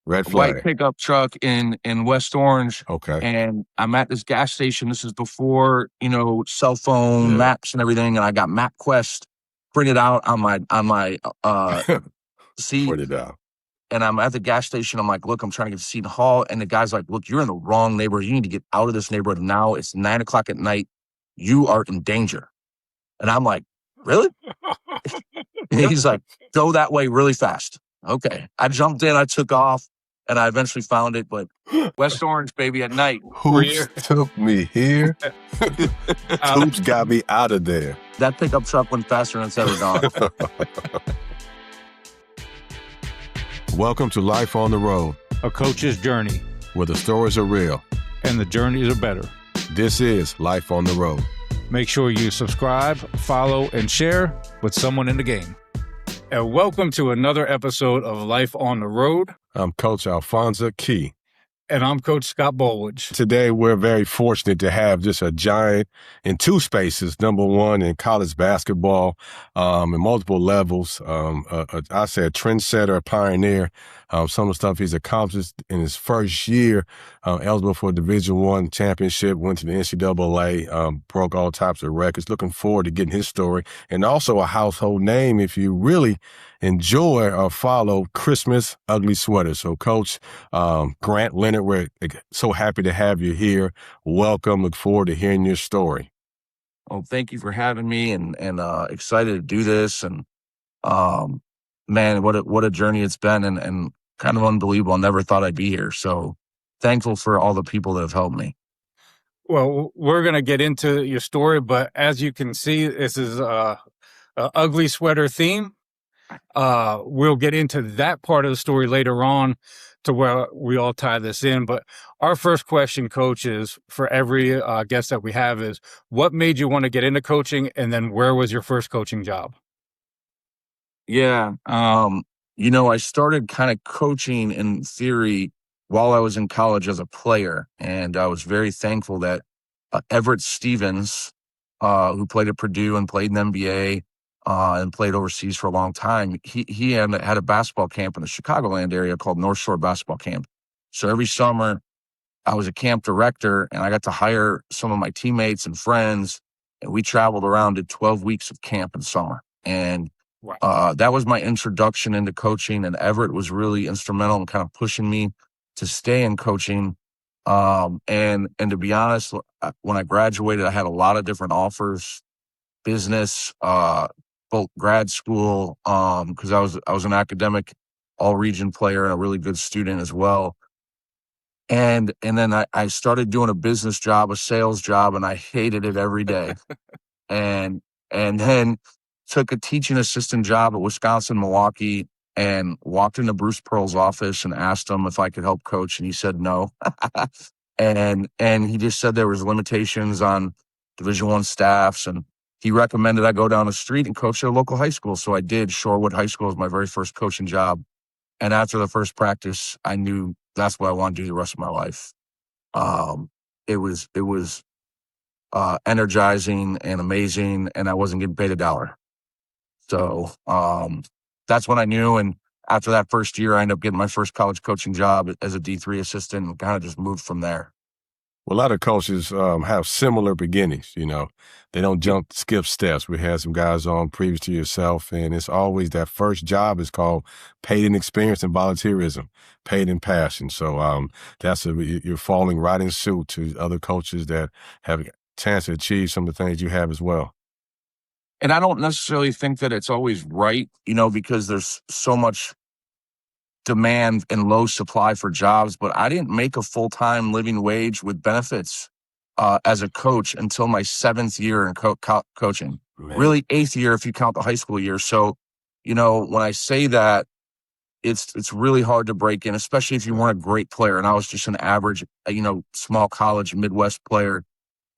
Red white flag. pickup truck in West Orange. Okay. And I'm at this gas station. This is before, cell phone maps and everything. And I got MapQuest printed out on my seat. Put it down. And I'm at the gas station. I'm like, look, I'm trying to get to Seton Hall. And the guy's like, look, you're in the wrong neighborhood. You need to get out of this neighborhood now. It's 9:00 at night. You are in danger. And I'm like, really? And he's like, go that way really fast. Okay. I jumped in, I took off, and I eventually found it. But West Orange, baby, at night. Hoops took me here. Hoops got me out of there. That pickup truck went faster than it's ever gone. Welcome to Life on the Road, a coach's journey, where the stories are real and the journeys are better. This is Life on the Road. Make sure you subscribe, follow, and share with someone in the game. And welcome to another episode of Life on the Road. I'm Coach Alfonso Key. And I'm Coach Scott Bolwich. Today, we're very fortunate to have just a giant in two spaces. Number one, in college basketball, in multiple levels. I say a trendsetter, a pioneer. Some of the stuff he's accomplished in his first year, eligible for a Division I championship, went to the NCAA, broke all types of records. Looking forward to getting his story. And also a household name if you really enjoy or follow Christmas ugly sweaters. So, Coach Grant Leonard, we're so happy to have you here. Welcome. Look forward to hearing your story. Oh, thank you for having me, and excited to do this. And man, what a journey it's been, and kind of unbelievable. I never thought I'd be here. So thankful for all the people that have helped me. Well, we're going to get into your story, but as you can see, this is a ugly sweater theme. We'll get into that part of the story later on to where we all tie this in. But our first question, Coach, is for every guest that we have is, what made you want to get into coaching? And then where was your first coaching job? Yeah. I started kind of coaching in theory while I was in college as a player. And I was very thankful that Everett Stevens, who played at Purdue and played in the NBA, and played overseas for a long time, he had a basketball camp in the Chicagoland area called North Shore Basketball Camp. So every summer, I was a camp director, and I got to hire some of my teammates and friends, and we traveled around, did 12 weeks of camp in summer. And that was my introduction into coaching, and Everett was really instrumental in kind of pushing me to stay in coaching. And to be honest, when I graduated, I had a lot of different offers, business, both grad school, because I was an academic all-region player and a really good student as well. And then I started doing a business job, a sales job, and I hated it every day. and then took a teaching assistant job at Wisconsin-Milwaukee and walked into Bruce Pearl's office and asked him if I could help coach, and he said no. and he just said there was limitations on Division I staffs, and he recommended I go down the street and coach at a local high school. So I did. Shorewood High School was my very first coaching job. And after the first practice, I knew that's what I wanted to do the rest of my life. It was energizing and amazing, and I wasn't getting paid $1. So that's when I knew. And after that first year, I ended up getting my first college coaching job as a D3 assistant and kind of just moved from there. Well, a lot of coaches have similar beginnings, They don't skip steps. We had some guys on previous to yourself, and it's always that first job is called paid in experience and volunteerism, paid in passion. So you're falling right in suit to other coaches that have a chance to achieve some of the things you have as well. And I don't necessarily think that it's always right, because there's so much demand and low supply for jobs, but I didn't make a full-time living wage with benefits as a coach until my 7th year in coaching. Man. Really 8th year if you count the high school year. So, when I say that, it's really hard to break in, especially if you weren't a great player. And I was just an average, small college Midwest player.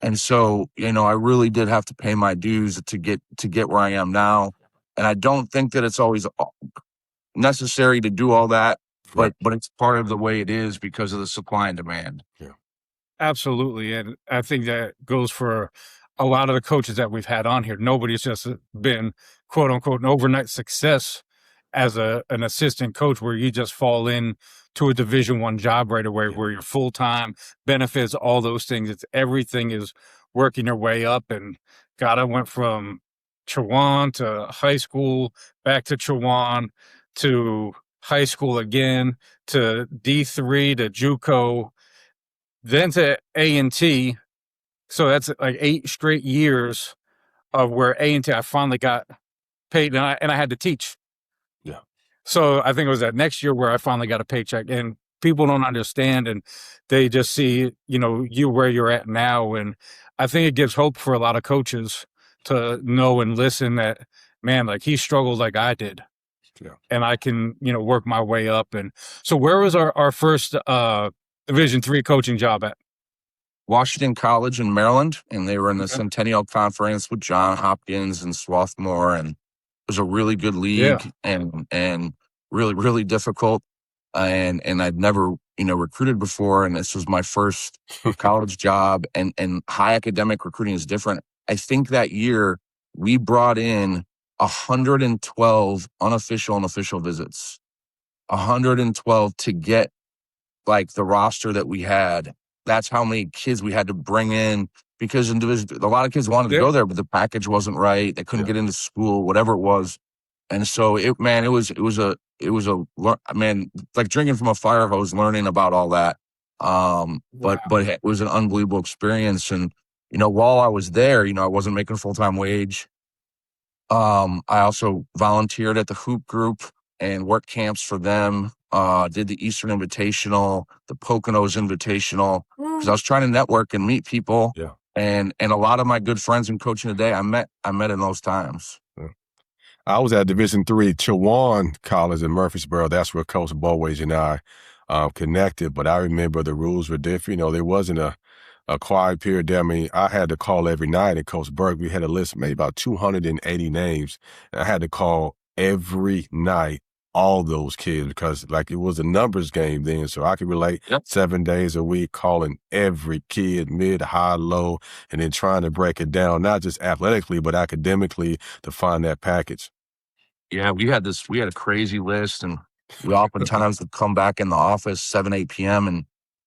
And so, I really did have to pay my dues to get where I am now. And I don't think that it's always necessary to do all that, but it's part of the way it is because of the supply and demand. Yeah, absolutely. And I think that goes for a lot of the coaches that we've had on here. Nobody's just been quote unquote an overnight success as an assistant coach where you just fall in to a Division I job right away, where you're full time, benefits, all those things. It's everything is working your way up. And God, I went from Chowan to high school, back to Chowan to high school again, to D3 to JUCO, then to A&T. So that's like 8 straight years of where A&T I finally got paid, and I had to teach. Yeah. So I think it was that next year where I finally got a paycheck, and people don't understand, and they just see, you where you're at now. And I think it gives hope for a lot of coaches to know and listen that, man, like he struggled like I did. Yeah. And I can, work my way up. And so where was our first Division III coaching job at? Washington College in Maryland, and they were in the Centennial Conference with John Hopkins and Swarthmore, and it was a really good league and really, really difficult. And I'd never, recruited before, and this was my first college job, and high academic recruiting is different. I think that year we brought in 112 unofficial and official visits, 112 to get like the roster that we had. That's how many kids we had to bring in, because a lot of kids wanted to go there, but the package wasn't right. They couldn't get into school, whatever it was. And so it was like drinking from a fire hose, learning about all that. But it was an unbelievable experience. And, while I was there, I wasn't making a full-time wage. I also volunteered at the hoop group and worked camps for them. Did the Eastern Invitational, the Poconos Invitational, because I was trying to network and meet people. Yeah. And a lot of my good friends in coaching today, I met in those times. Yeah. I was at Division III Chowan College in Murfreesboro. That's where Coach Boways and I connected. But I remember the rules were different. There wasn't a quiet period there. I mean, I had to call every night at Coach Burke. We had a list, maybe about 280 names. And I had to call every night all those kids, because like it was a numbers game then. So I could relate 7 days a week calling every kid, mid, high, low, and then trying to break it down, not just athletically, but academically, to find that package. Yeah, we had a crazy list, and we oftentimes would come back in the office 7, 8 p.m. and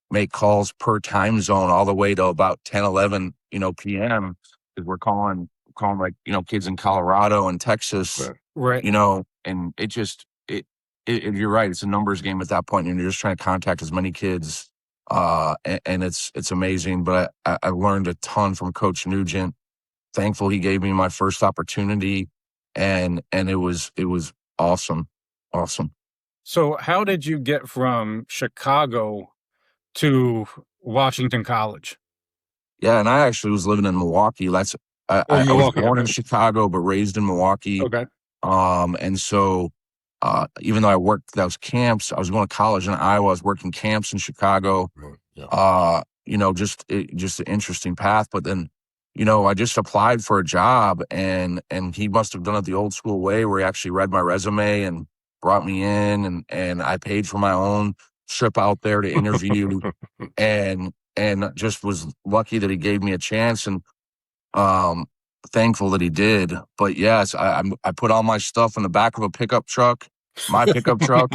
make calls per time zone all the way to about 10, 11, p.m. because we're calling like, kids in Colorado and Texas, right. And it just, you're right. It's a numbers game at that point, and you're just trying to contact as many kids. And it's amazing. But I learned a ton from Coach Nugent. Thankful he gave me my first opportunity, and it was awesome. Awesome. So how did you get from Chicago to Washington College? Yeah, and I actually was living in Milwaukee. I was born in Chicago, but raised in Milwaukee. Okay. And so even though I worked those camps, I was going to college in Iowa. I was working camps in Chicago. Yeah. Just an interesting path. But then, I just applied for a job, and he must have done it the old school way, where he actually read my resume and brought me in, and I paid for my own trip out there to interview, and just was lucky that he gave me a chance, and thankful that he did. But yes, I put all my stuff in the back of a pickup truck, my pickup truck,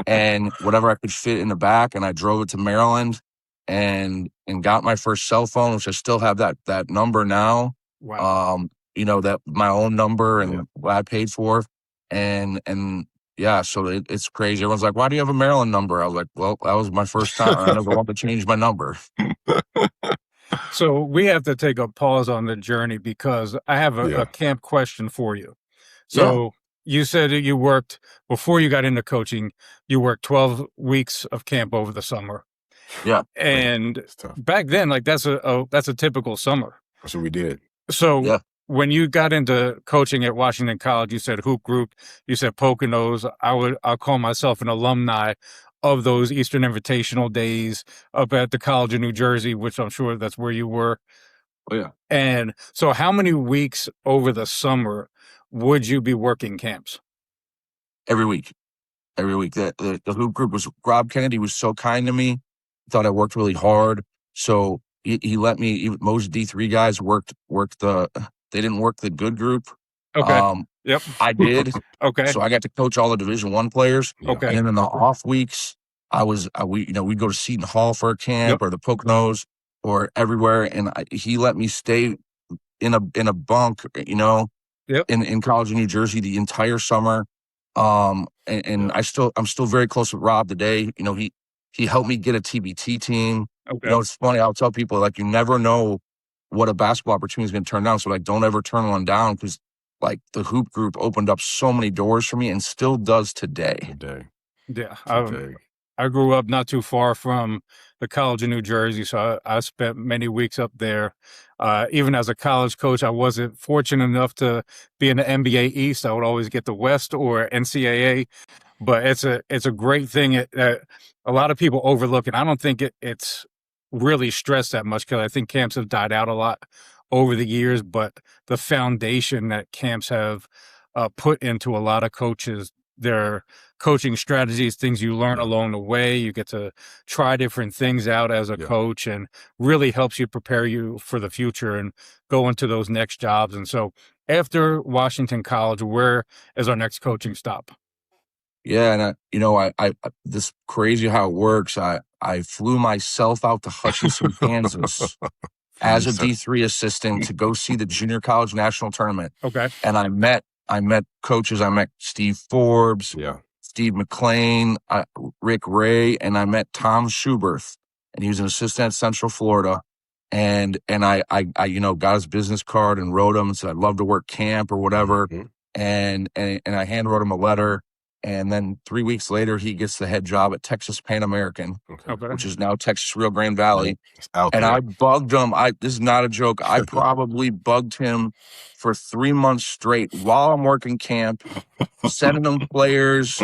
and whatever I could fit in the back, and I drove it to Maryland, and got my first cell phone, which I still have that number now. Wow. That my own number and what I paid for, and yeah, so it's crazy. Everyone's like, "Why do you have a Maryland number?" I was like, "Well, that was my first time. I never wanted to change my number." So we have to take a pause on the journey, because I have a camp question for you. So you said that you worked, before you got into coaching, you worked 12 weeks of camp over the summer. Yeah. And back then, like that's a typical summer. That's what we did. So when you got into coaching at Washington College, you said hoop group, you said Poconos. I'll call myself an alumni of those Eastern Invitational days up at the College of New Jersey, which I'm sure that's where you were. Oh, yeah. And so how many weeks over the summer would you be working camps? Every week. The hoop group Rob Kennedy was so kind to me. Thought I worked really hard. So he let me, most D3 guys worked they didn't work the good group. Okay. Yep. I did. Okay. So I got to coach all the Division I players. Yeah. Okay. And then in the off weeks, we'd go to Seton Hall for a camp Yep. or the Poconos or everywhere. And he let me stay in a bunk, Yep. in college in New Jersey the entire summer. And Yeah. I'm still very close with Rob today. He helped me get a TBT team. Okay. It's funny. I'll tell people, like, you never know what a basketball opportunity is going to turn down. So, like, don't ever turn one down, because, like, the hoop group opened up so many doors for me and still does today. Yeah. Today. I grew up not too far from the College of New Jersey, so I spent many weeks up there. Even as a college coach, I wasn't fortunate enough to be in the NBA East. I would always get the West or NCAA, but it's a great thing that a lot of people overlook, and I don't think it's really stressed that much, because I think camps have died out a lot over the years. But the foundation that camps have put into a lot of coaches, their coaching strategies, things you learn along the way, you get to try different things out as a coach, and really helps you prepare you for the future and go into those next jobs. And so after Washington College, where is our next coaching stop? Yeah, and I this crazy how it works. I flew myself out to Hutchinson, Kansas, as a D3 assistant to go see the Junior College National Tournament. Okay. And I met coaches. I met Steve Forbes, Steve McLean, Rick Ray, and I met Tom Schuberth, and he was an assistant at Central Florida. And I got his business card and wrote him and said I'd love to work camp or whatever. And I hand wrote him a letter. And then 3 weeks later, he gets the head job at Texas Pan American, which is now Texas Rio Grande Valley. And I bugged him. This is not a joke. I probably bugged him for 3 months straight while I'm working camp, sending him players.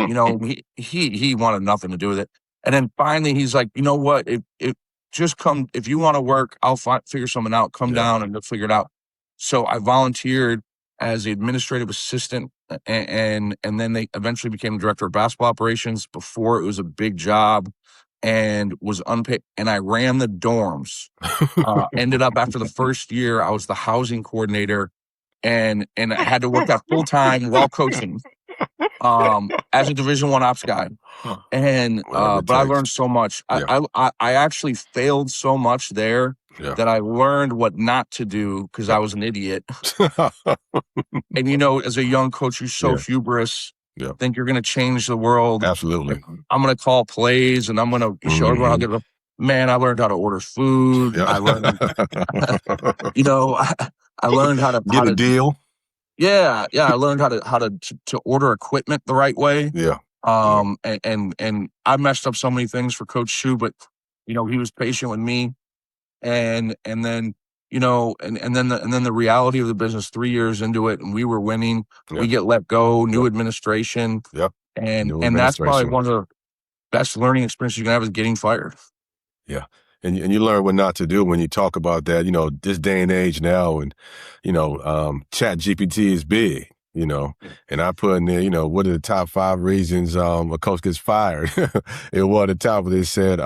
He wanted nothing to do with it. And then finally, he's like, you know what? If you want to work, I'll figure something out. Come down and we'll figure it out. So I volunteered as the administrative assistant, and then they eventually became director of basketball operations before it was a big job, and was unpaid. And I ran the dorms. Ended up after the first year, I was the housing coordinator, and I had to work that full time while coaching, as a Division I ops guy. And but I learned so much. I actually failed so much there that I learned what not to do, because I was an idiot. And as a young coach, you're so hubris. Think you're going to change the world. Absolutely. I'm going to call plays, and I'm going to show everyone how to get man, I learned how to order food. I learned, I learned how to get a deal. Yeah. I learned how to order equipment the right way. And I messed up so many things for Coach Shu, but he was patient with me. And then and then the reality of the business, 3 years into it, and we were winning. We get let go, new administration. And that's probably one of the best learning experiences you can have, is getting fired. Yeah. And you learn what not to do when you talk about that, this day and age now, and, Chat GPT is big, and I put in there, what are the top 5 reasons a coach gets fired? It was at the top, but they said,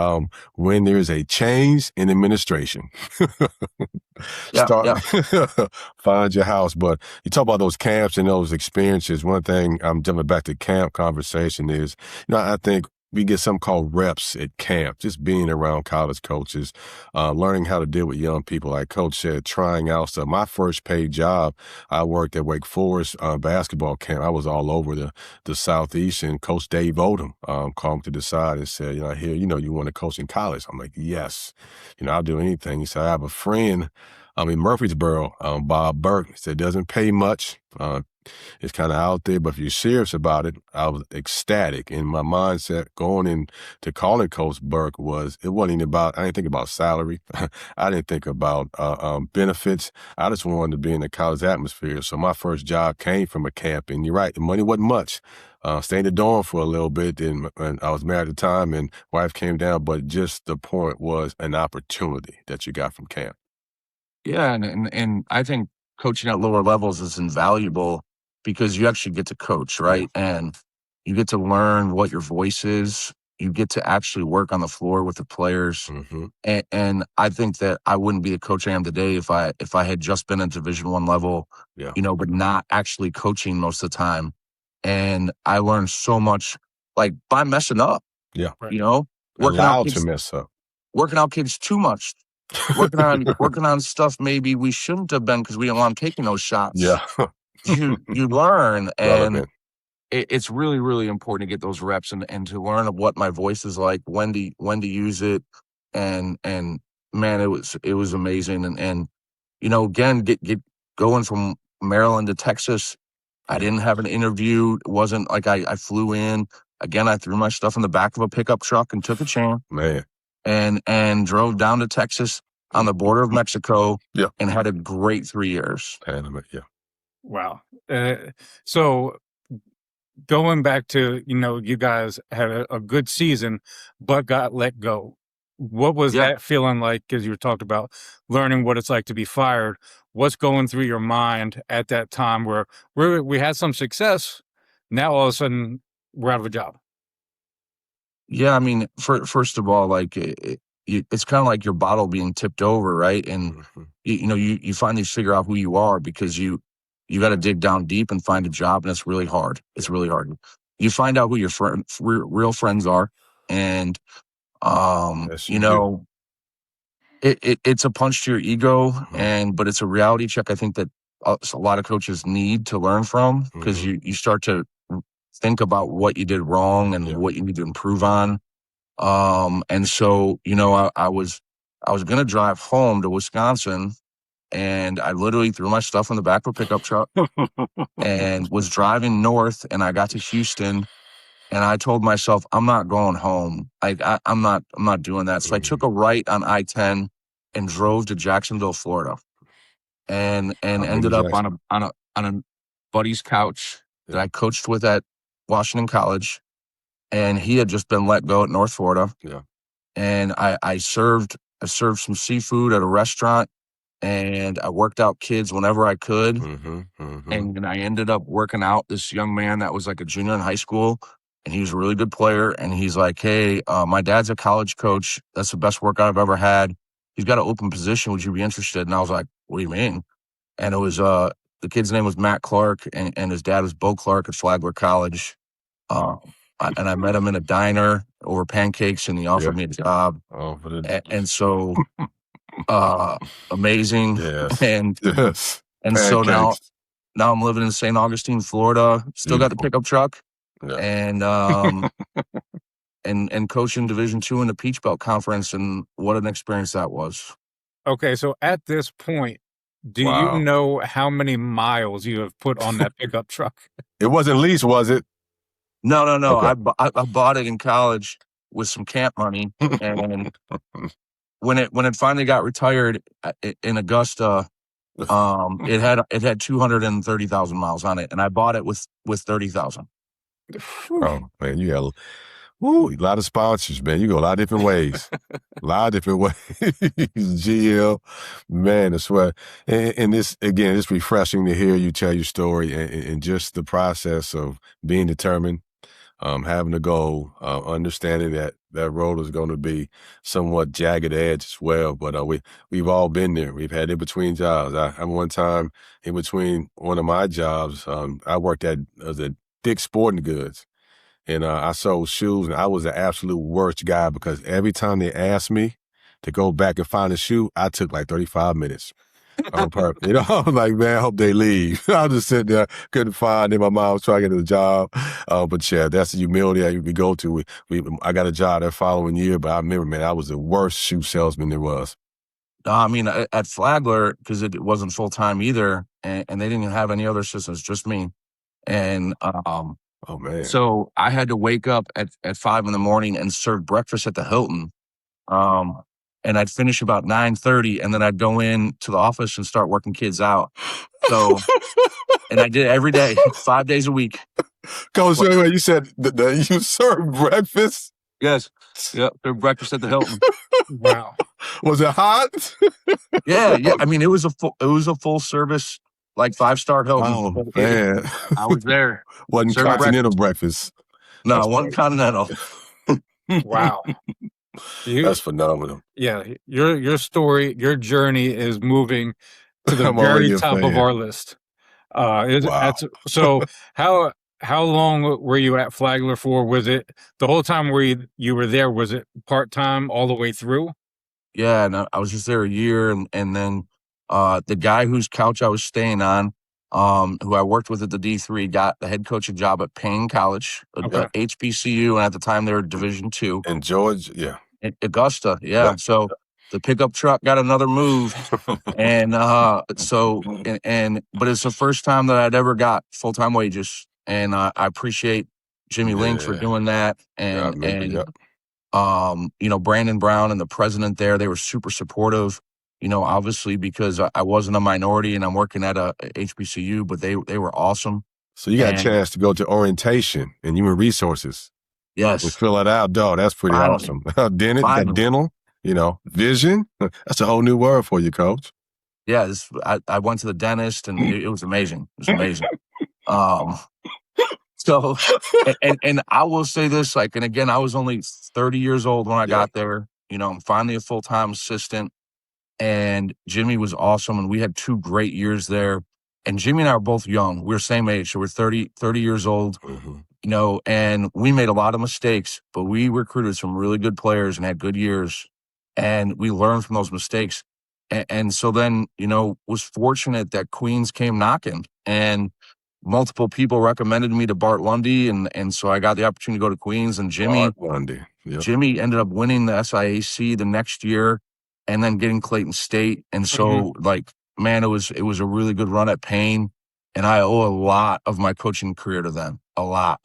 when there's a change in administration. Find your house. But you talk about those camps and those experiences. One thing, I'm jumping back to camp conversation, is, I think we get something called reps at camp, just being around college coaches, learning how to deal with young people. Like Coach said, trying out stuff. My first paid job, I worked at Wake Forest basketball camp. I was all over the Southeast, and Coach Dave Odom called me to the side and said, I hear, you want to coach in college. I'm like, yes, I'll do anything. He said, I have a friend in Murfreesboro, Bob Burke. He said, doesn't pay much. It's kind of out there, but if you're serious about it, I was ecstatic. And my mindset going into calling Coach Burke it wasn't even about, I didn't think about salary. I didn't think about benefits. I just wanted to be in the college atmosphere. So my first job came from a camp, and you're right, the money wasn't much. Stayed in the dorm for a little bit, and I was married at the time, and wife came down, but just the point was an opportunity that you got from camp. Yeah, and I think coaching at lower levels is invaluable, because you actually get to coach, right? And you get to learn what your voice is. you get to actually work on the floor with the players. Mm-hmm. And I think that I wouldn't be the coach I am today if I had just been at Division I level, Yeah. but not actually coaching most of the time. And I learned so much, like, by messing up. Yeah. You know, Allowed to mess up. working out kids too much, working on stuff maybe we shouldn't have been because we didn't want them taking those shots. Yeah. you learn, and Relevant. it's really, really important to get those reps and to learn what my voice is like, when to use it, and man, it was amazing. And again, get going from Maryland to Texas. I didn't have an interview. It wasn't like I flew in. Again, I threw my stuff in the back of a pickup truck and took a chance. Man. And drove down to Texas on the border of Mexico. Yeah. And had a great 3 years. Yeah. Wow. So going back to, you guys had a good season, but got let go. What was that feeling like? Because you talked about learning what it's like to be fired. What's going through your mind at that time where we had some success? Now all of a sudden we're out of a job. Yeah, I mean, first of all, like it's kind of like your bottle being tipped over, right? And you finally figure out who you are, because you got to dig down deep and find a job, and it's really hard. It's really hard. You find out who your real friends are, and Yes, it's a punch to your ego, but it's a reality check. I think that a lot of coaches need to learn from, because you start to think about what you did wrong and what you need to improve on. And so, I was going to drive home to Wisconsin, and I literally threw my stuff in the back of a pickup truck and was driving north, and I got to Houston, and I told myself, I'm not going home. I'm not doing that. So I took a right on I-10 and drove to Jacksonville, Florida, and ended up on a buddy's couch that I coached with at Washington College, and he had just been let go at North Florida. Yeah. And I served some seafood at a restaurant, and I worked out kids whenever I could. And I ended up working out this young man that was like a junior in high school, and he was a really good player. And he's like, hey, my dad's a college coach. That's the best workout I've ever had. He's got an open position. Would you be interested? And I was like, what do you mean? And it was the kid's name was Matt Clark, and his dad was Bo Clark at Flagler College. And I met him in a diner over pancakes, and he offered me a job. Oh, and so amazing. Yes. And so now I'm living in St. Augustine, Florida. Still got the pickup truck, and and coaching Division II in the Peach Belt Conference, and what an experience that was. Okay, so at this point, do you know how many miles you have put on that pickup truck? It wasn't leased, was it? No. Okay. I bought it in college with some camp money, and when it finally got retired in Augusta, it had 230,000 miles on it, and I bought it with 30,000. Oh man, you got a lot of sponsors, man. You go a lot of different ways. GL, man, I swear. And this, again, it's refreshing to hear you tell your story and just the process of being determined, having a goal, understanding that road is going to be somewhat jagged edge as well. But we've all been there. We've had in-between jobs. I one time, in between one of my jobs, I worked as a Dick's Sporting Goods. And I sold shoes, and I was the absolute worst guy, because every time they asked me to go back and find a shoe, I took like 35 minutes on purpose. I was like, man, I hope they leave. I was just sitting there, couldn't find them. My mom was trying to get a job. But yeah, that's the humility we go to. I got a job that following year, but I remember, man, I was the worst shoe salesman there was. I mean, at Flagler, because it wasn't full-time either, and they didn't have any other assistants, just me. And oh man! So I had to wake up at 5 a.m. and serve breakfast at the Hilton. And I'd finish about 9:30, and then I'd go in to the office and start working kids out. So, and I did it every day, 5 days a week. Coach, anyway, you said that you served breakfast? Yes. Yep. Served breakfast at the Hilton. Wow. Was it hot? Yeah. I mean, it was a full service, like 5-star Hilton. Oh man, I was there. Wasn't continental breakfast. No, it wasn't continental. Wow. That's phenomenal. Yeah, your story, your journey is moving to the I'm already very a top of fan. our list. Wow. So how long were you at Flagler for? Was it the whole time where you were there? Was it part-time all the way through? Yeah, and I was just there a year, and then the guy whose couch I was staying on, who I worked with at the D3, got the head coaching job at Payne College, Okay. HBCU, and at the time they were Division II. And George, yeah. Augusta, yeah. Yeah. So the pickup truck got another move, and but it's the first time that I'd ever got full-time wages, and I appreciate Jimmy Link for Yeah. doing that, Yeah, I and remember, and yeah. Brandon Brown and the president there, they were super supportive, obviously because I wasn't a minority and I'm working at a HBCU, but they were awesome. So you got a And chance to go to orientation and human resources and yes, fill it out, dog. That's pretty finally, awesome. Dental, you got finally. dental, vision. That's a whole new word for you, coach. Yeah, I went to the dentist and it was amazing. It was amazing. So, and I will say this, and again, I was only 30 years old when I got there. I'm finally a full-time assistant, and Jimmy was awesome, and we had 2 great years there. And Jimmy and I were both young. We were same age, so we're 30 years old, and we made a lot of mistakes, but we recruited some really good players and had good years, and we learned from those mistakes. And so then, was fortunate that Queens came knocking, and multiple people recommended me to Bart Lundy, and so I got the opportunity to go to Queens, and Bart Lundy. Yep. Jimmy ended up winning the SIAC the next year and then getting Clayton State. And so man, it was a really good run at Payne, and I owe a lot of my coaching career to them. A lot.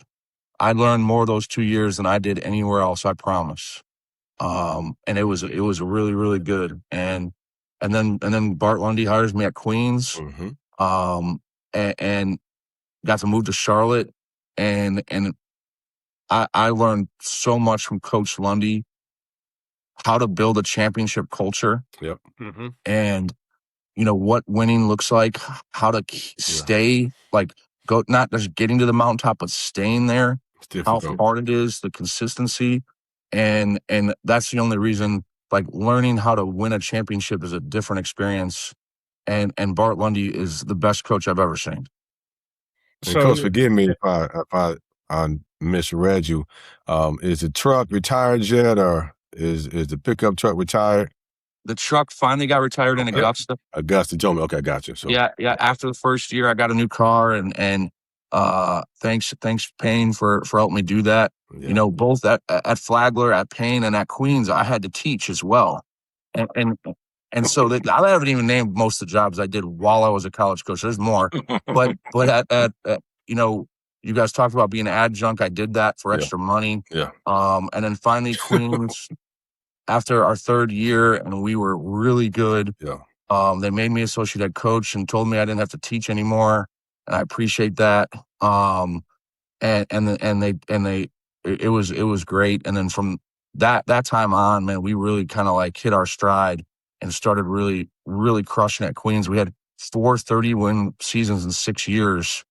I learned more those 2 years than I did anywhere else, I promise. And it was really, really good. And then Bart Lundy hires me at Queens. And got to move to Charlotte, and I learned so much from Coach Lundy, how to build a championship culture. Yep. And what winning looks like, how to stay, go, not just getting to the mountaintop, but staying there, how hard it is, the consistency. And that's the only reason, learning how to win a championship is a different experience. And Bart Lundy is the best coach I've ever seen. And Coach, forgive me if I misread you. Is the truck retired yet, or is the pickup truck retired? The truck finally got retired in Augusta. Augusta, told me. Okay, gotcha. So yeah. After the first year, I got a new car, and thanks Payne for helping me do that. Yeah. Both at Flagler, at Payne, and at Queens, I had to teach as well, and so I haven't even named most of the jobs I did while I was a college coach. There's more, but at you guys talked about being an adjunct. I did that for extra money. Yeah. And then finally Queens, after our 3rd year, and we were really good. Yeah. They made me associate head coach and told me I didn't have to teach anymore, and I appreciate that. It was great. And then from that time on, man, we really kind of hit our stride and started really, really crushing at Queens. We had 4 30-win seasons in 6 years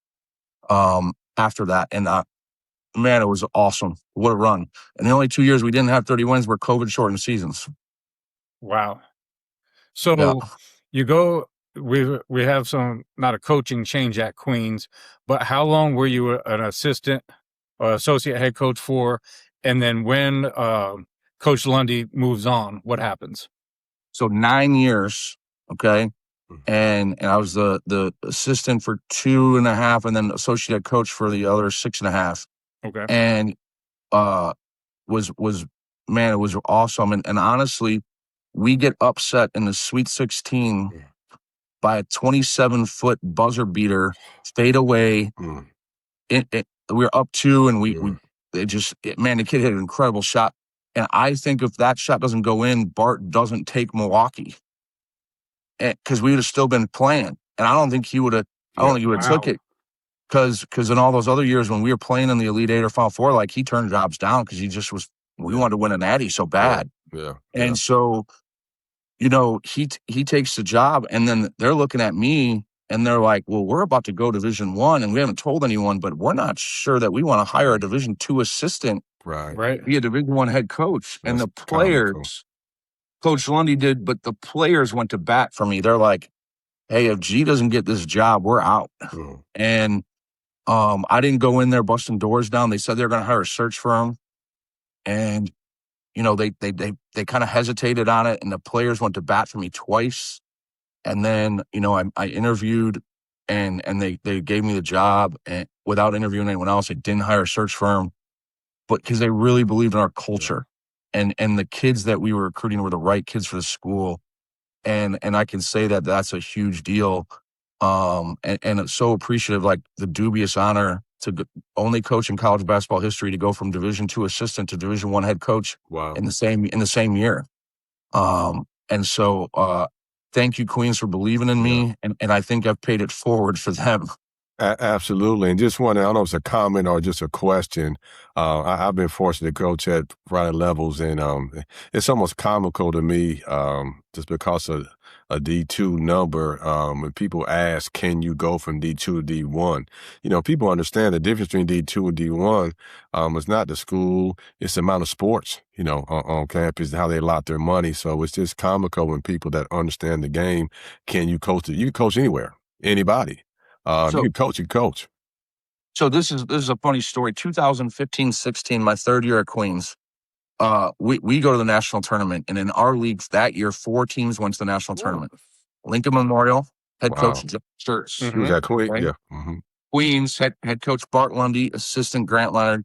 after that. And man, it was awesome. What a run. And the only 2 years we didn't have 30 wins were COVID-shortened seasons. Wow. So you go, we have not a coaching change at Queens, but how long were you an assistant or associate head coach for? And then when Coach Lundy moves on, what happens? So 9 years, okay? And I was the assistant for 2.5, and then associate head coach for the other 6.5. Okay. And man, it was awesome. And honestly, we get upset in the Sweet 16 by a 27-foot buzzer beater, fade away. We were up 2, and the kid hit an incredible shot. And I think if that shot doesn't go in, Bart doesn't take Milwaukee, because we would have still been playing. And I don't think he would have. I don't think he would have took it, because in all those other years when we were playing in the Elite Eight or Final Four, he turned jobs down because he just was. We wanted to win a natty so bad. Yeah. And so, he takes the job, and then they're looking at me and they're like, "Well, we're about to go Division I, and we haven't told anyone, but we're not sure that we want to hire a Division II assistant Right. be a Division I head coach. And That's the comical. players, Coach Lundy did, but the players went to bat for me. They're like, hey, if G doesn't get this job, we're out. Mm. And I didn't go in there busting doors down. They said they're going to hire a search firm. And, you know, they kind of hesitated on it. And the players went to bat for me twice. And then, you know, I interviewed and they gave me the job, and without interviewing anyone else. They didn't hire a search firm, but because they really believed in our culture. And the kids that we were recruiting were the right kids for the school. And I can say that that's a huge deal. And it's so appreciative, like the dubious honor to only coach in college basketball history to go from Division II assistant to Division I head coach Wow. in the same year. And so thank you, Queens, for believing in me. And I think I've paid it forward for them. Absolutely. And just one, I don't know if it's a comment or just a question. I've been fortunate to coach at right levels, and it's almost comical to me just because of a D2 number. When people ask, can you go from D2 to D1? You know, people understand the difference between D2 and D1. It's not the school, it's the amount of sports, you know, on campus, how they allot their money. So it's just comical when people that understand the game, can you coach it? You can coach anywhere, anybody. You coach. So this is a funny story. 2015-16, my third year at Queens, we go to the national tournament, and in our leagues that year, 4 teams went to the national tournament. Lincoln Memorial, head coach John Sturts. He was at Queens, right? yeah. Mm-hmm. Queens, head coach Bart Lundy, assistant Grant Leonard,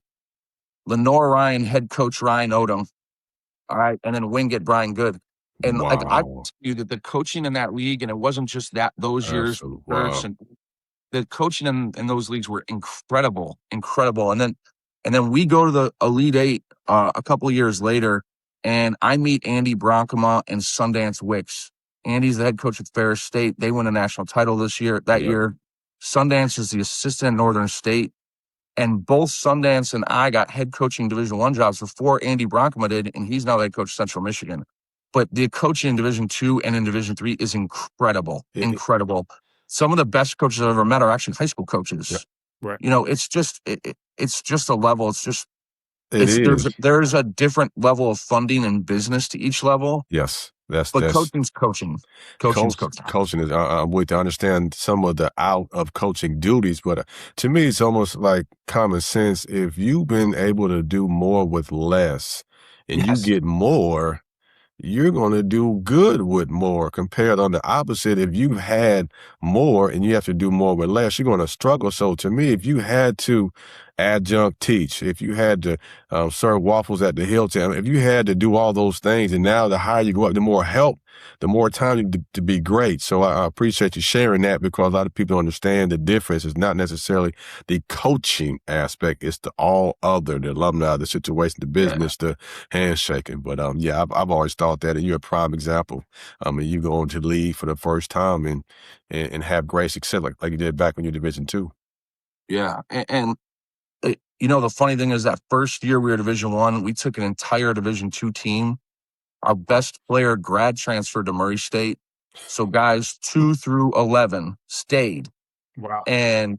Lenore Ryan, head coach Ryan Odom. All right, and then Wingate Brian Good. And like I tell you that the coaching in that league, and it wasn't just those years, and the coaching in those leagues were incredible. And then we go to the Elite Eight a couple of years later, and I meet Andy Bronkema and Sundance Wicks. Andy's the head coach at Ferris State. They win a national title that year. Sundance is the assistant at Northern State. And both Sundance and I got head coaching Division I jobs before Andy Bronkema did, and he's now the head coach of Central Michigan. But the coaching in Division II and in Division III is incredible. Some of the best coaches I've ever met are actually high school coaches. Yeah. Right. You know, it's just a level. There's a different level of funding and business to each level. Yes. That's coaching's coaching. Coaching is, I'm with you. I understand some of the out of coaching duties, but to me, it's almost like common sense. If you've been able to do more with less and you get more, you're going to do good with more compared on the opposite. If you've had more and you have to do more with less, you're going to struggle. So to me, if you had to adjunct teach, if you had to serve waffles at the Hilton, if you had to do all those things, and now the higher you go up, the more help, the more time to be great. So I appreciate you sharing that, because a lot of people understand the difference. It's not necessarily the coaching aspect. It's the all other, the alumni, the situation, the business, the handshaking. But I've always thought that, and you're a prime example. You go into the league for the first time and have great success like you did back when you were Division II. Yeah. And you know, the funny thing is that first year we were Division I, we took an entire Division II team. Our best player grad transferred to Murray State. So guys 2 through 11 stayed. Wow. And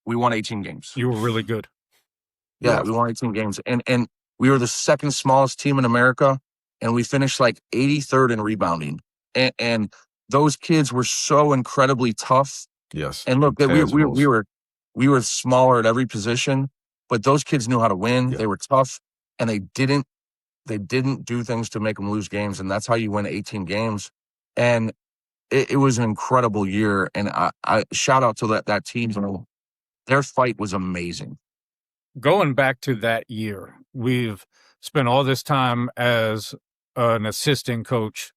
we won 18 games. You were really good. Yeah, we won 18 games. And we were the second smallest team in America, and we finished like 83rd in rebounding. And those kids were so incredibly tough. Yes. And look, we were smaller at every position, but those kids knew how to win. Yeah. They were tough, and they didn't do things to make them lose games. And that's how you win 18 games. And it was an incredible year. And I shout out to that team. Their fight was amazing. Going back to that year, we've spent all this time as an assistant coach,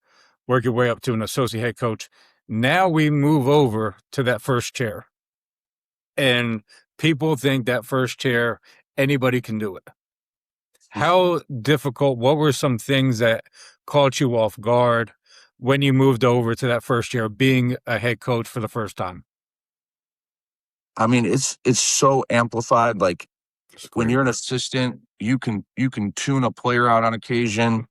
work your way up to an associate head coach. Now we move over to that first chair. And people think that first chair, anybody can do it. How difficult, what were some things that caught you off guard when you moved over to that first chair, being a head coach for the first time? I mean, it's so amplified. Like when you're an assistant, you can tune a player out on occasion.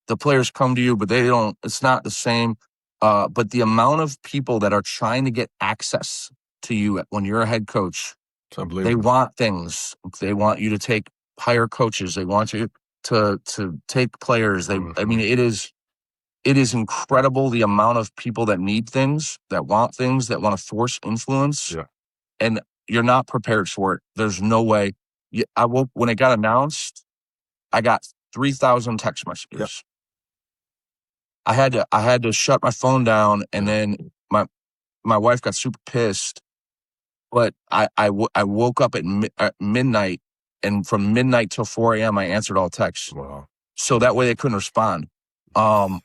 The players come to you, but it's not the same. But the amount of people that are trying to get access to you when you're a head coach, they want things. They want you to take hire coaches. They want you to take players. I mean, it is incredible the amount of people that need things, that want things, that want to force influence. Yeah. And you're not prepared for it. There's no way. When it got announced, I got 3,000 text messages. Yep. I had to shut my phone down, and then my wife got super pissed. But I woke up at midnight, and from midnight till 4 a.m. I answered all texts. Wow. So that way they couldn't respond. But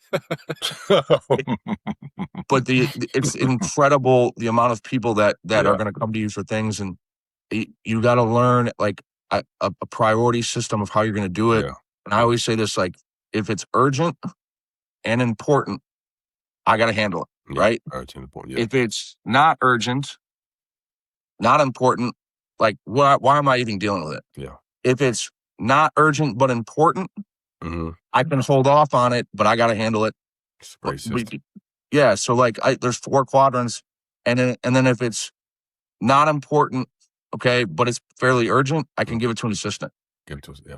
it's incredible the amount of people that are going to come to you for things, and you got to learn like a priority system of how you're going to do it. Yeah. And I always say this, like, if it's urgent and important, I got to handle it, right? Urgent, important. Yeah. If it's not urgent, not important, like why am I even dealing with it? Yeah. If it's not urgent but important, I can hold off on it, but I got to handle it. It's a great system. Yeah. So like, there's 4 quadrants, and then if it's not important, okay, but it's fairly urgent, I can give it to an assistant. Give it to us. Yeah.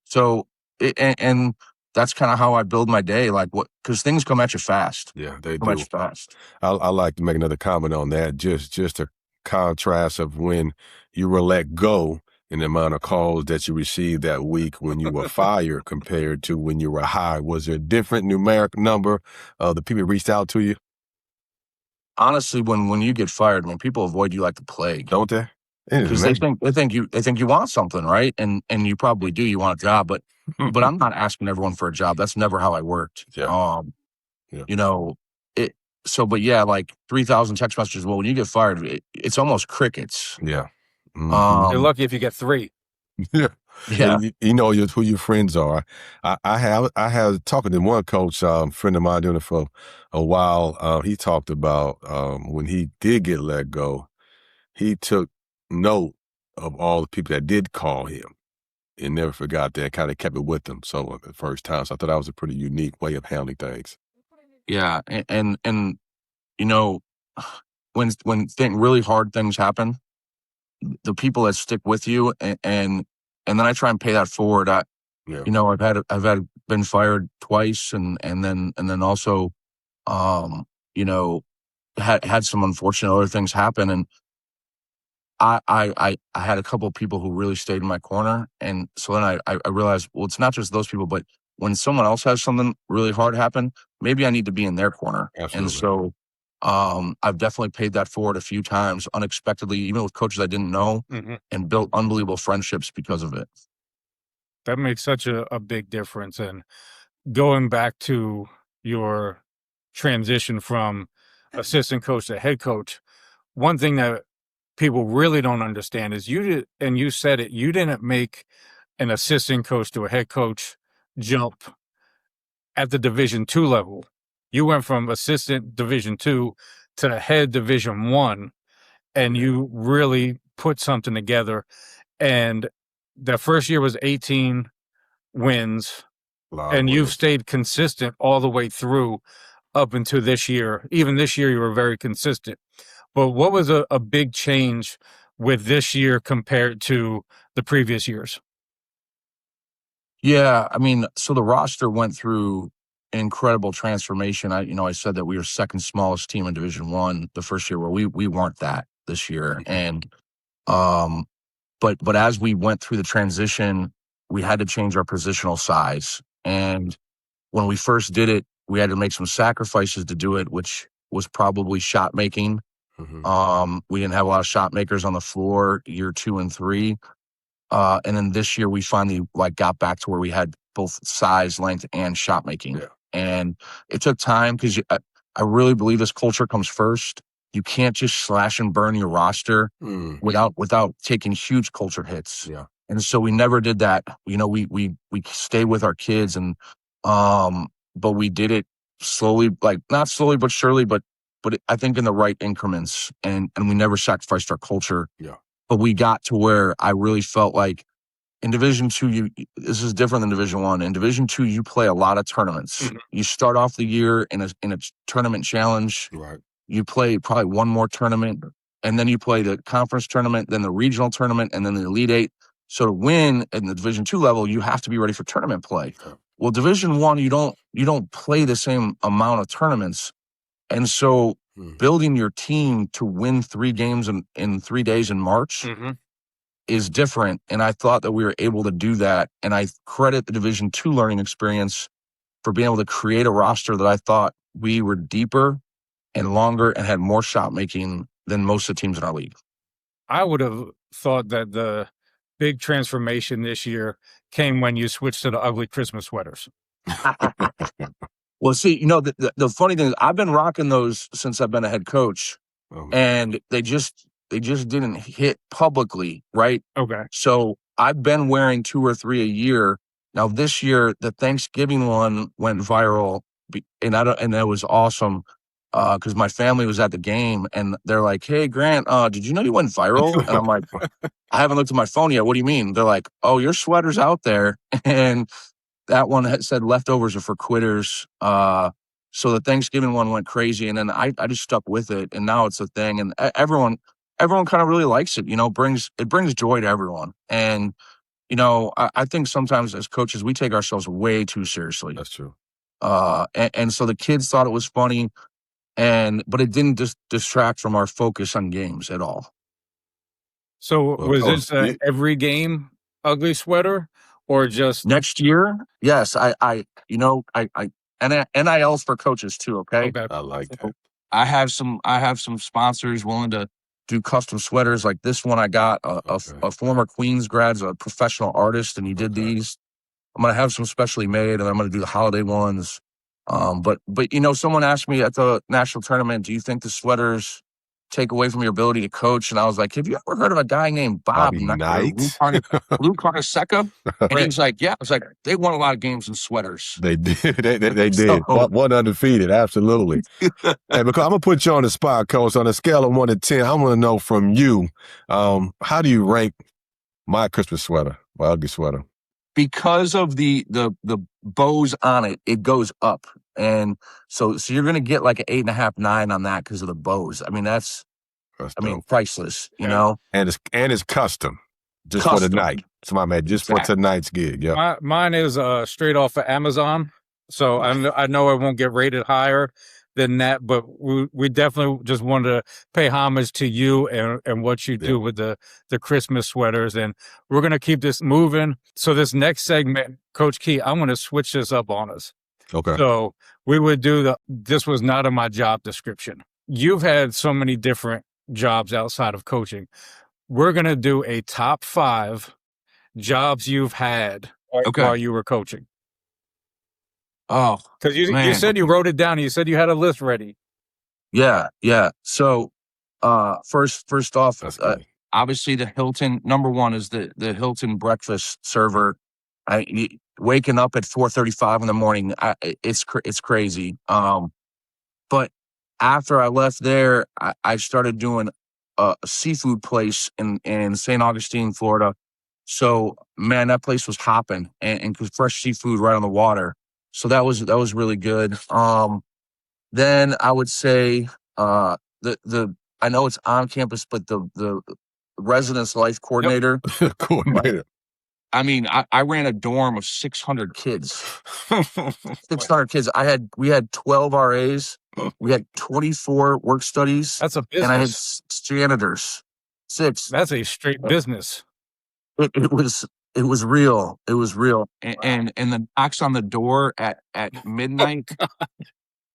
So and that's kind of how I build my day. Like because things come at you fast. Yeah, they Come at do. you fast. I like to make another comment on that. Just a contrast of when you were let go and the amount of calls that you received that week when you were fired compared to when you were hired. Was there a different numeric number of the people reached out to you? Honestly, when you get fired, I mean, people avoid you like the plague. Don't they? Because they think you want something, right? And you probably do. You want a job, but I'm not asking everyone for a job. That's never how I worked. Yeah. You know, but yeah, like 3,000 text messages. Well, when you get fired, it's almost crickets. Yeah. You're lucky if you get 3. Yeah. Yeah. You know who your friends are. I have talking to one coach, friend of mine doing it for a while. He talked about when he did get let go, he took note of all the people that did call him and never forgot that, kind of kept it with them. So the first time, so I thought that was a pretty unique way of handling things. Yeah, and you know, when really hard things happen, the people that stick with you, and then I try and pay that forward. You know, I've been fired twice, and then also, you know, had some unfortunate other things happen, and I had a couple of people who really stayed in my corner, and so then I realized, well, it's not just those people, but when someone else has something really hard happen, maybe I need to be in their corner. Absolutely. And so I've definitely paid that forward a few times unexpectedly, even with coaches I didn't know, and built unbelievable friendships because of it. That makes such a big difference. And going back to your transition from assistant coach to head coach, one thing that people really don't understand is you said it, you didn't make an assistant coach to a head coach jump at the Division II level. You went from assistant Division II to head Division I, and you really put something together. And the first year was 18 wins, and you've stayed consistent all the way through up until this year. Even this year, you were very consistent. But what was a big change with this year compared to the previous years? Yeah, I mean, so the roster went through incredible transformation. I said that we were second smallest team in Division I the first year, where we weren't that this year. And but as we went through the transition, we had to change our positional size. And when we first did it, we had to make some sacrifices to do it, which was probably shot making. We didn't have a lot of shot makers on the floor year 2 and 3. And then this year we finally got back to where we had both size, length, and shot making. Yeah. And it took time because I really believe this culture comes first. You can't just slash and burn your roster without taking huge culture hits. Yeah. And so we never did that. You know, we stayed with our kids, and but we did it slowly, not slowly but surely, but I think in the right increments, and we never sacrificed our culture. Yeah. But we got to where I really felt like in Division II, this is different than Division I. In Division II, you play a lot of tournaments. You start off the year in a tournament challenge. Right. You play probably one more tournament, and then you play the conference tournament, then the regional tournament, and then the Elite Eight. So to win in the Division II level, you have to be ready for tournament play. Well, Division I, you don't play the same amount of tournaments. And so building your team to win 3 games in 3 days in March is different. And I thought that we were able to do that. And I credit the Division II learning experience for being able to create a roster that I thought we were deeper and longer and had more shot making than most of the teams in our league. I would have thought that the big transformation this year came when you switched to the ugly Christmas sweaters. Well, see, the funny thing is I've been rocking those since I've been a head coach, and they just didn't hit publicly, right? Okay. So I've been wearing 2 or 3 a year. Now this year, the Thanksgiving one went viral, and that was awesome because my family was at the game, and they're like, "Hey, Grant, did you know you went viral?" And I'm like, "I haven't looked at my phone yet. What do you mean?" They're like, "Oh, your sweater's out there," and that one had said leftovers are for quitters. So the Thanksgiving one went crazy, and then I just stuck with it, and now it's a thing, and everyone kind of really likes it. It brings joy to everyone, and I think sometimes as coaches we take ourselves way too seriously. That's true. And so the kids thought it was funny, but it didn't distract from our focus on games at all. So was this every game ugly sweater? Or just next year? Yes, I NILs for coaches too. Okay, I like that. I have some sponsors willing to do custom sweaters like this one. I got a former Queens grad, a professional artist, and he did these. I'm gonna have some specially made, and I'm gonna do the holiday ones. But someone asked me at the national tournament, "Do you think the sweaters take away from your ability to coach?" And I was like, "Have you ever heard of a guy named Bobby Knight? Lou Carnesecca?" And he was like, "Yeah." I was like, "They won a lot of games in sweaters." They did. They did. One undefeated, absolutely. Hey, because I'm gonna put you on the spot, Coach. On a scale of 1 to 10, I want to know from you, how do you rank my Christmas sweater, my ugly sweater? Because of the bows on it, it goes up. And so you're going to get like an 8.5, 9 on that because of the bows. I mean, that's priceless, And it's custom, just for the night. So for tonight's gig. Yeah. Mine is straight off of Amazon. So I know I won't get rated higher than that, but we definitely just wanted to pay homage to you and what you do with the Christmas sweaters. And we're going to keep this moving. So this next segment, Coach Key, I'm going to switch this up on us. Okay. So we would do this was not in my job description. You've had so many different jobs outside of coaching. We're going to do a top 5 jobs you've had while you were coaching. Oh, because you said you wrote it down. You said you had a list ready. Yeah. So, first off, obviously the Hilton, number one is the Hilton breakfast server. Waking up at 4:35 in the morning, it's crazy. But after I left there, I started doing a seafood place in St. Augustine, Florida. So, man, that place was hopping and fresh seafood right on the water. So that was really good. Then I would say I know it's on campus, but the residence life coordinator. Yep. Coordinator. I mean, I ran a dorm of 600 kids. 600 kids. We had 12 RAs. We had 24 work studies. That's a business. And I had 6 janitors. 6. That's a straight business. It was real. It was real. And the knocks on the door at midnight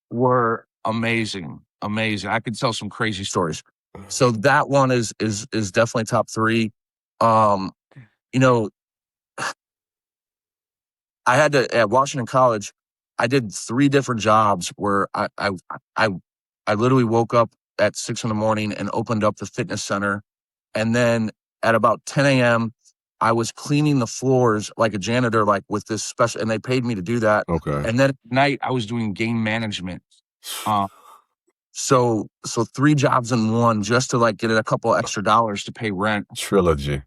were amazing. Amazing. I could tell some crazy stories. So that one is definitely top 3. I had to at Washington College, I did 3 different jobs where I literally woke up at 6 a.m. and opened up the fitness center. And then at about 10 a.m., I was cleaning the floors like a janitor, like with this special, and they paid me to do that. Okay. And then at night I was doing game management. So 3 jobs in one just to like get a couple extra dollars to pay rent. Trilogy.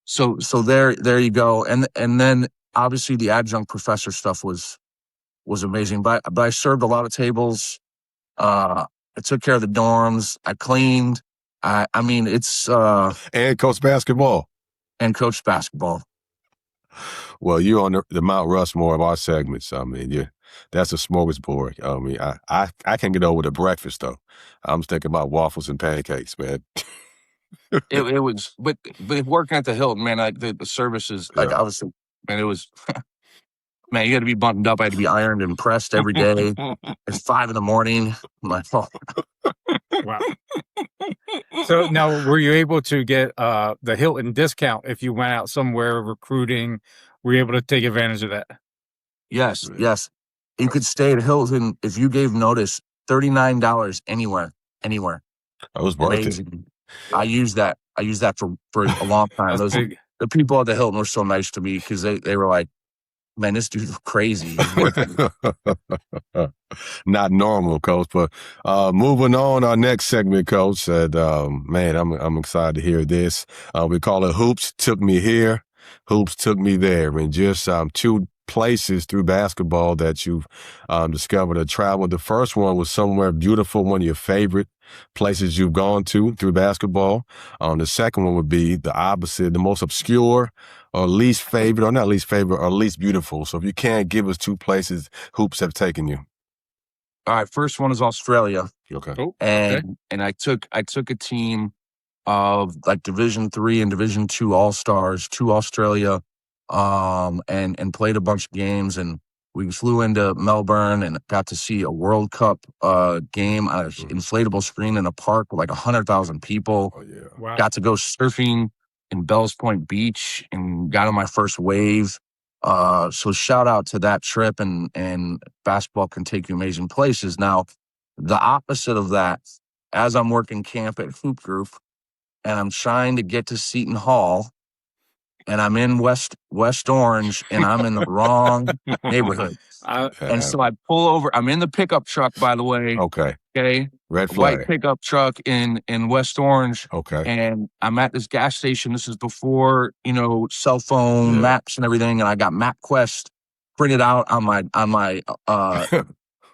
So there you go. And then obviously the adjunct professor stuff was amazing. But I served a lot of tables. I took care of the dorms. I cleaned. I mean, it's and coached basketball. and coached basketball. Well, you're on the Mount Rushmore of our segments. I mean, that's a smorgasbord. I mean, I can't get over the breakfast though. I'm thinking about waffles and pancakes, man. It was, but working at the Hilton, man, like the services, like Yeah. I was, man, it was, man, you had to be buttoned up. I had to be ironed and pressed every day. It's 5 a.m. I'm like, oh, Wow. So now, were you able to get the Hilton discount if you went out somewhere recruiting? Were you able to take advantage of that? yes, Yeah. yes. You could stay at Hilton if you gave notice, $39 anywhere. It was worth it. Amazing. I used that for a long time. That's big. The people at the Hilton were so nice to me because they were like, man, this dude's crazy. He's worth it. Not normal, Coach. But moving on, our next segment, Coach said, "Man, I'm excited to hear this. We call it Hoops Took Me Here, Hoops Took Me There, and just 2 places through basketball that you've discovered or traveled. The first one was somewhere beautiful, one of your favorite places you've gone to through basketball. The second one would be the opposite, the most obscure or least favorite, or not least favorite, or least beautiful. So if you can't give us 2 places hoops have taken you. All right, first one is Australia. Okay. Oh, okay. And I took a team of like Division III and Division II All-Stars to Australia, and played a bunch of games, and we flew into Melbourne and got to see a World Cup game on an inflatable screen in a park with like 100,000 people. Oh yeah. Wow. Got to go surfing in Bells Point Beach and got on my first wave. So shout out to that trip, and basketball can take you amazing places. Now, the opposite of that, as I'm working camp at Hoop Group and I'm trying to get to Seton Hall, and I'm in West Orange, and I'm in the wrong neighborhood. And so I pull over. I'm in the pickup truck, by the way. Okay. Okay. Red flag. White pickup truck in West Orange. Okay. And I'm at this gas station. This is before, cell phone maps and everything. And I got MapQuest printed out on my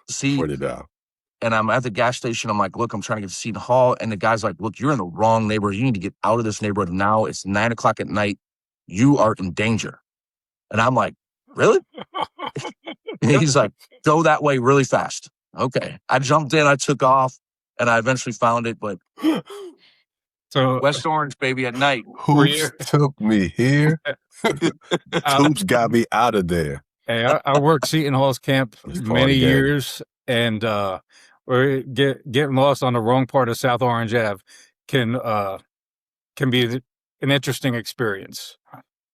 seat. Printed out. And I'm at the gas station. I'm like, look, I'm trying to get to Seton Hall. And the guy's like, look, you're in the wrong neighborhood. You need to get out of this neighborhood now. It's 9:00 at night. You are in danger. And I'm like, really? And he's like, go that way really fast. Okay. I jumped in, I took off, and I eventually found it. But So West Orange, baby, at night. Hoops took me here. Hoops got me out of there. Hey, I worked Seton Hall's camp many years, and we're getting lost on the wrong part of South Orange Ave can be an interesting experience.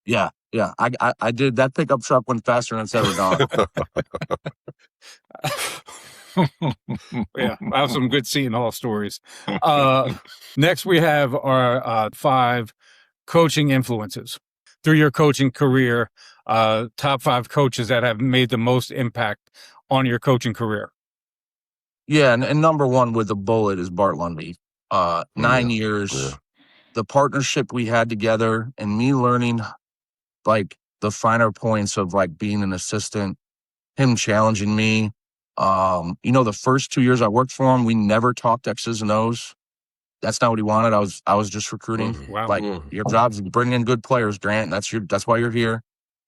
Yeah. I did. That pickup truck went faster than it's ever gone. Yeah, I have some good Seton Hall stories. Next, we have our 5 coaching influences. Through your coaching career, top 5 coaches that have made the most impact on your coaching career. Yeah, and number 1 with the bullet is Bart Lundy. 9 years. Yeah. The partnership we had together, and me learning like the finer points of like being an assistant, him challenging me. The first 2 years I worked for him, we never talked X's and O's. That's not what he wanted. I was just recruiting. Wow. Like, your job is to bring in good players, Grant. That's why you're here.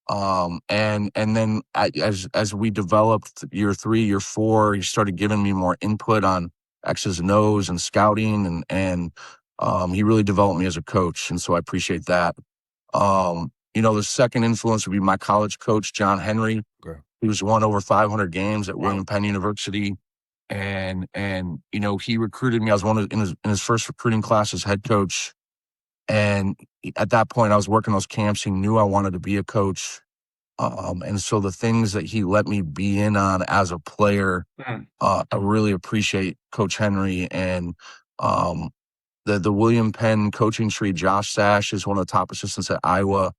And then as we developed year 3, year 4, he started giving me more input on X's and O's and scouting, and he really developed me as a coach. And so I appreciate that. The second influence would be my college coach, John Henry. Okay. He was won over 500 games at William Penn University. And he recruited me. I was in his first recruiting class as head coach. And at that point, I was working those camps. He knew I wanted to be a coach. And so the things that he let me be in on as a player, I really appreciate Coach Henry. And the William Penn coaching tree, Josh Sash is one of the top assistants at Iowa.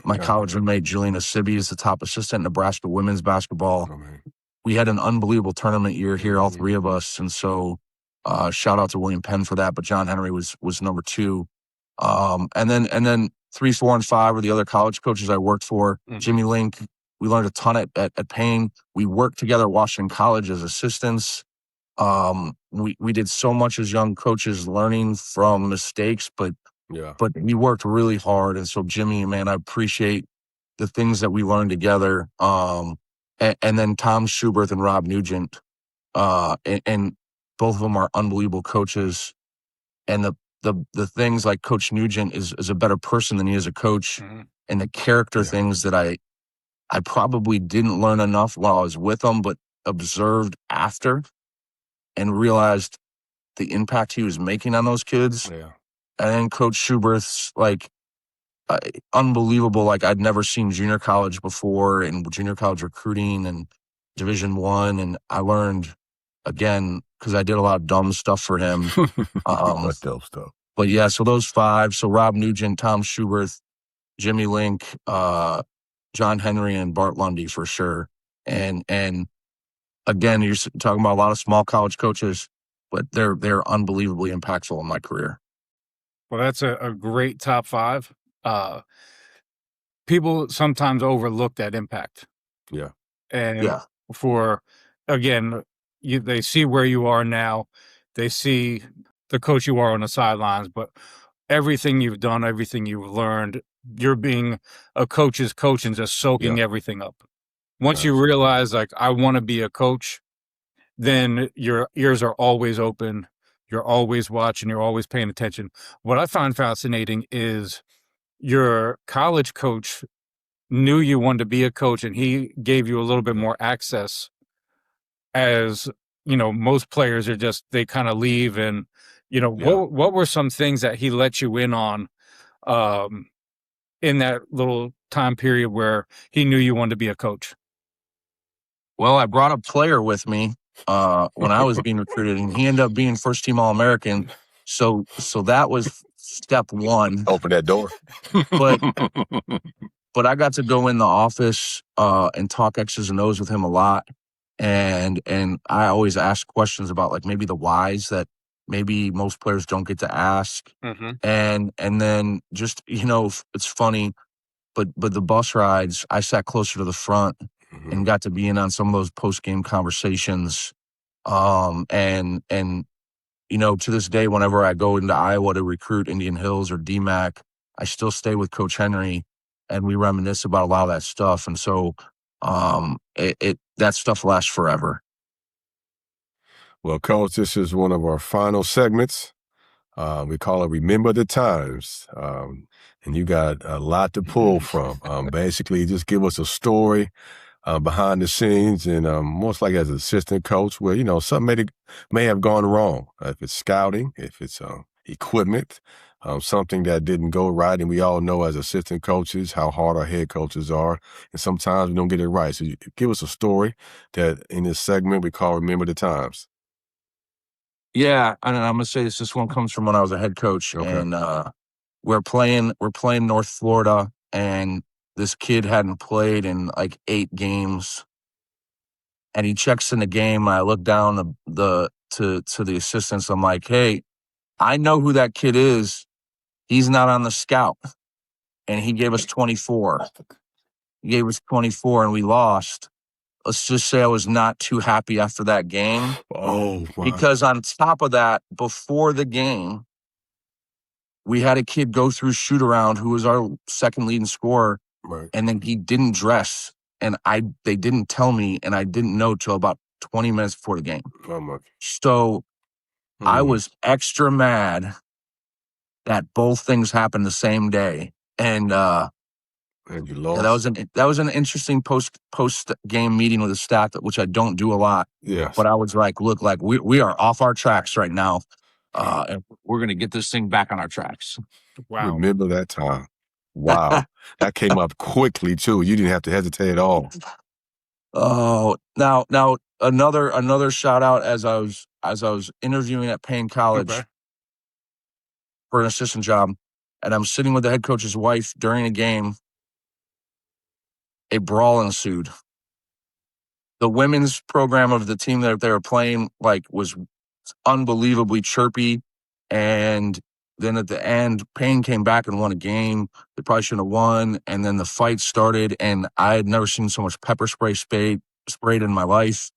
My college roommate, Julian Asibi, is the top assistant in Nebraska women's basketball. We had an unbelievable tournament year here, all 3 of us. And so shout out to William Penn for that. But John Henry was number 2. And then 3, 4, and 5 were the other college coaches I worked for. Jimmy Link, we learned a ton at Payne. We worked together at Washington College as assistants. We did so much as young coaches, learning from mistakes, but Yeah. but we worked really hard. And so Jimmy, man, I appreciate the things that we learned together. And then Tom Schubert and Rob Nugent, and both of them are unbelievable coaches. And the things like Coach Nugent is a better person than he is a coach. Mm-hmm. And the character things that I probably didn't learn enough while I was with him, but observed after and realized the impact he was making on those kids. Yeah. And then Coach Schubert's unbelievable. Like, I'd never seen junior college before, and junior college recruiting and Division I. And I learned, again, because I did a lot of dumb stuff for him. That's dope stuff. But yeah, so those five. So Rob Nugent, Tom Schubert, Jimmy Link, John Henry, and Bart Lundy for sure. And again, you're talking about a lot of small college coaches, but they're unbelievably impactful in my career. Well, that's a great top five. People sometimes overlook that impact. Yeah. And again, they see where you are now. They see the coach you are on the sidelines, but everything you've done, everything you've learned, you're being a coach's coach and just soaking everything up. Once you realize, like, I want to be a coach, then your ears are always open. You're always watching. You're always paying attention. What I find fascinating is your college coach knew you wanted to be a coach, and he gave you a little bit more access. As you know, most players are just, they kind of leave, and what were some things that he let you in on in that little time period where he knew you wanted to be a coach? Well, I brought a player with me when I was being recruited, and he ended up being first team All-American. So that was step one. Open that door. But I got to go in the office and talk X's and O's with him a lot. And I always ask questions about, like, maybe the whys that maybe most players don't get to ask. Mm-hmm. And then just, it's funny, but the bus rides, I sat closer to the front and got to be in on some of those post-game conversations. And to this day, whenever I go into Iowa to recruit Indian Hills or DMAC, I still stay with Coach Henry, and we reminisce about a lot of that stuff. And so that stuff lasts forever. Well, Coach, this is one of our final segments. We call it Remember the Times. And you got a lot to pull from. Basically, just give us a story behind the scenes, and most likely as an assistant coach where, something may have gone wrong. If it's scouting, if it's equipment, something that didn't go right. And we all know as assistant coaches how hard our head coaches are. And sometimes we don't get it right. So give us a story that in this segment we call Remember the Times. Yeah, and I'm gonna say this one comes from when I was a head coach. Okay. And we're playing North Florida, and this kid hadn't played in like 8 games. And he checks in the game, and I look down to the assistants. I'm like, hey, I know who that kid is. He's not on the scout. And he gave us 24. He gave us 24, and we lost. Let's just say I was not too happy after that game. Oh, wow. Because on top of that, before the game, we had a kid go through shoot around who was our second leading scorer. Right. And then he didn't dress. And they didn't tell me, and I didn't know till about 20 minutes before the game. Oh, my. So I was extra mad that both things happened the same day. And you lost. Yeah, that was an interesting post game meeting with the staff, which I don't do a lot. Yes. But I was like, look, like we are off our tracks right now, and we're gonna get this thing back on our tracks. Wow! Remember that time? Wow, that came up quickly too. You didn't have to hesitate at all. Oh, now another shout out as I was interviewing at Payne College for an assistant job, and I'm sitting with the head coach's wife during a game. A brawl ensued. The women's program of the team that they were playing was unbelievably chirpy. And then at the end, Payne came back and won a game. They probably shouldn't have won. And then the fight started, and I had never seen so much pepper spray sprayed in my life.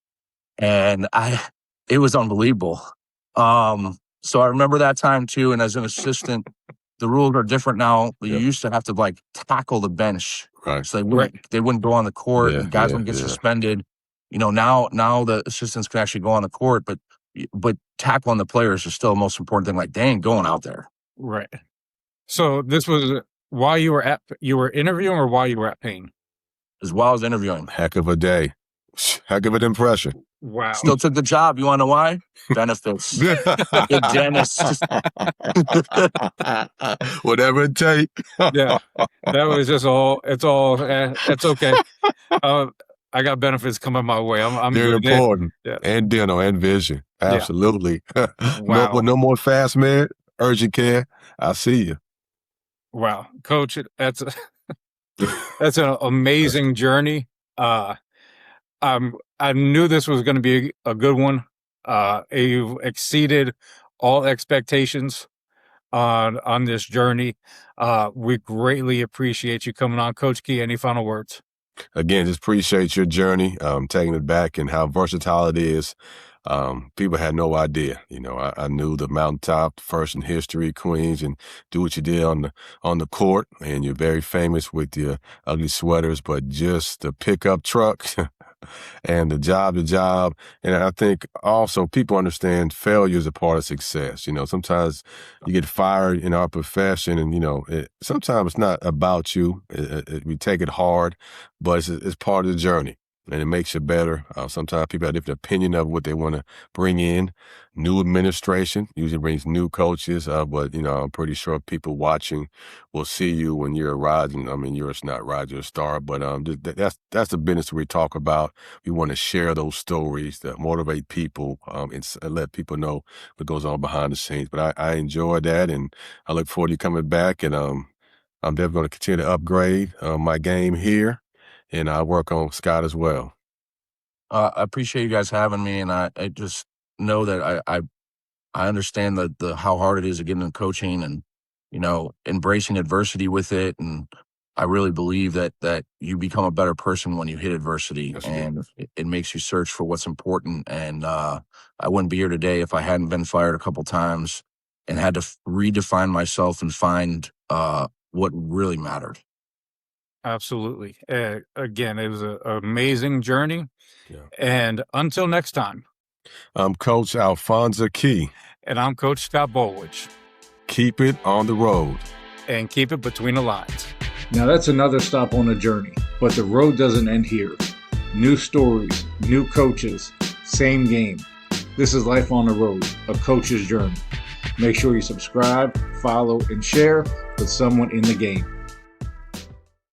And it was unbelievable. So I remember that time too. And as an assistant, the rules are different now. You Yep. used to have to like tackle the bench, Right. so they wouldn't go on the court, Yeah, and guys wouldn't get suspended. You know, now the assistants can actually go on the court, but tackling the players is still the most important thing. Like, they ain't going out there. Right. So this was while you were interviewing, or while you were at Payne? As well as interviewing. Heck of a day. Heck of an impression. Wow. Still took the job. You want to know why? Benefits. Good dentist. Whatever it takes. Yeah, that was just it's okay. I got benefits coming my way. I'm They're good. important. Yeah. And dental and vision. Absolutely. Wow. No more fast med, urgent care. I see you. Wow, Coach, that's an amazing journey. I knew this was going to be a good one. You've exceeded all expectations on this journey. We greatly appreciate you coming on. Coach Key, any final words? Again, just appreciate your journey, taking it back and how versatile it is. People had no idea. You know, I knew the mountaintop, first in history, Queens, and do what you did on the court. And you're very famous with your ugly sweaters, but just the pickup truck and the job. And I think also people understand failure is a part of success. You know, sometimes you get fired in our profession, and, you know, sometimes it's not about you. We take it hard, but it's part of the journey. And it makes you better. Sometimes people have a different opinion of what they want to bring in. New administration usually brings new coaches, but, you know, I'm pretty sure people watching will see you when you're rising. I mean, you're not rising, you're a star, but that's the business we talk about. We want to share those stories that motivate people and let people know what goes on behind the scenes. But I enjoy that, and I look forward to you coming back, and I'm definitely going to continue to upgrade my game here. And I work on Scott as well. I appreciate you guys having me, and I just know that I understand the how hard it is to get into coaching, and, you know, embracing adversity with it. And I really believe that you become a better person when you hit adversity, and it makes you search for what's important. And I wouldn't be here today if I hadn't been fired a couple times and had to redefine myself and find what really mattered. Absolutely. Again, it was an amazing journey. Yeah. And until next time. I'm Coach Alfonso Key. And I'm Coach Scott Bolwich. Keep it on the road. And keep it between the lines. Now that's another stop on the journey, but the road doesn't end here. New stories, new coaches, same game. This is Life on the Road, a coach's journey. Make sure you subscribe, follow, and share with someone in the game.